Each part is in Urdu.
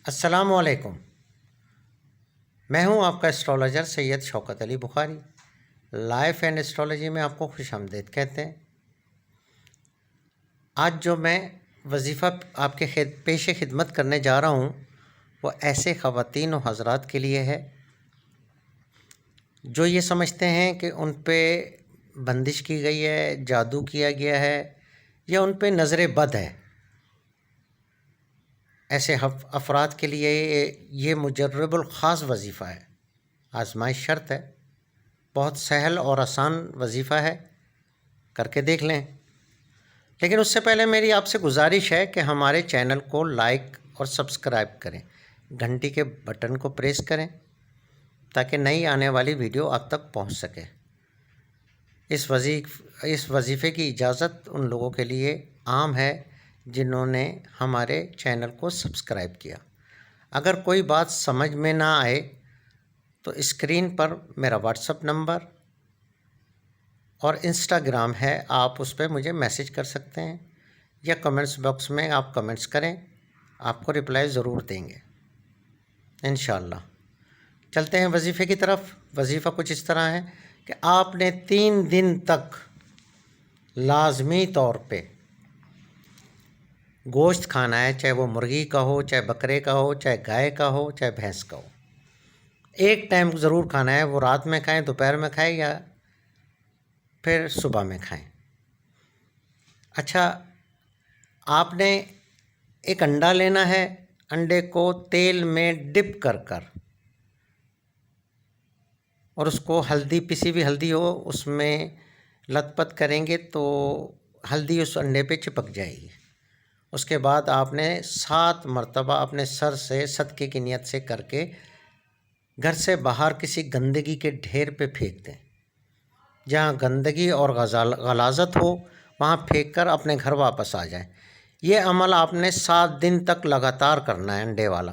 السلام علیکم۔ میں ہوں آپ کا astrologer Syed Shaukat Ali Bukhari. Life and astrology میں آپ کو خوش آمدید کہتے ہیں۔ آج جو میں وظیفہ آپ کے پیش خدمت کرنے جا رہا ہوں وہ ایسے خواتین و حضرات کے لیے ہے جو یہ سمجھتے ہیں کہ ان پہ بندش کی گئی ہے، جادو کیا گیا ہے یا ان پہ نظر بد ہے۔ ایسے افراد کے لیے یہ مجرب الخاص وظیفہ ہے، آزمائش شرط ہے، بہت سہل اور آسان وظیفہ ہے، کر کے دیکھ لیں۔ لیکن اس سے پہلے میری آپ سے گزارش ہے کہ ہمارے چینل کو لائک اور سبسکرائب کریں، گھنٹی کے بٹن کو پریس کریں تاکہ نئی آنے والی ویڈیو آپ تک پہنچ سکے۔ اس وظیفے کی اجازت ان لوگوں کے لیے عام ہے جنہوں نے ہمارے چینل کو سبسکرائب کیا۔ اگر کوئی بات سمجھ میں نہ آئے تو اسکرین پر میرا واٹس اپ نمبر اور انسٹاگرام ہے، آپ اس پہ مجھے میسج کر سکتے ہیں یا کمنٹس باکس میں آپ کمنٹس کریں، آپ کو رپلائی ضرور دیں گے انشاءاللہ۔ چلتے ہیں وظیفے کی طرف۔ وظیفہ کچھ اس طرح ہے کہ آپ نے 3 دن تک لازمی طور پہ گوشت کھانا ہے، چاہے وہ مرغی کا ہو، چاہے بکرے کا ہو، چاہے گائے کا ہو، چاہے بھینس کا ہو۔ ایک ٹائم ضرور کھانا ہے، وہ رات میں کھائیں، دوپہر میں کھائیں یا پھر صبح میں کھائیں۔ اچھا، آپ نے ایک انڈا لینا ہے، انڈے کو تیل میں ڈپ کر اور اس کو ہلدی، پسی ہوئی ہلدی ہو، اس میں لت پت کریں گے تو ہلدی اس انڈے پہ چپک جائے گی۔ اس کے بعد آپ نے 7 مرتبہ اپنے سر سے صدقے کی نیت سے کر کے گھر سے باہر کسی گندگی کے ڈھیر پہ پھینک دیں۔ جہاں گندگی اور غلاظت ہو وہاں پھینک کر اپنے گھر واپس آ جائیں۔ یہ عمل آپ نے 7 دن تک لگاتار کرنا ہے، انڈے والا۔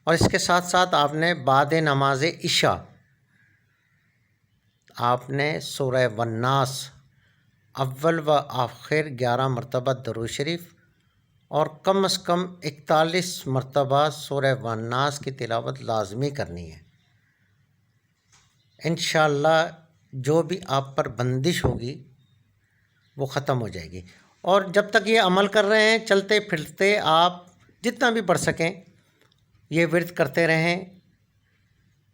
اور اس کے ساتھ ساتھ آپ نے بعد نماز عشاء آپ نے سورہ والناس اول و آخر 11 مرتبہ درود شریف اور کم از کم 41 مرتبہ سورہ والناس کی تلاوت لازمی کرنی ہے۔ انشاءاللہ جو بھی آپ پر بندش ہوگی وہ ختم ہو جائے گی۔ اور جب تک یہ عمل کر رہے ہیں، چلتے پھرتے آپ جتنا بھی پڑھ سکیں یہ ورد کرتے رہیں،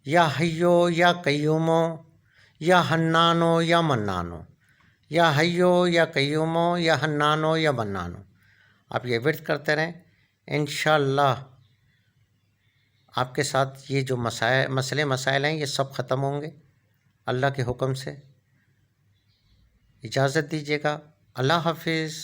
یا حیو یا قیومو یا حنانو یا منانو، یا حیو یا قیومو یا حنانو یا منانو، آپ یہ ورد کرتے رہیں۔ انشاءاللہ آپ کے ساتھ یہ جو مسئلے مسائل ہیں یہ سب ختم ہوں گے اللہ کے حکم سے۔ اجازت دیجیے گا، اللہ حافظ۔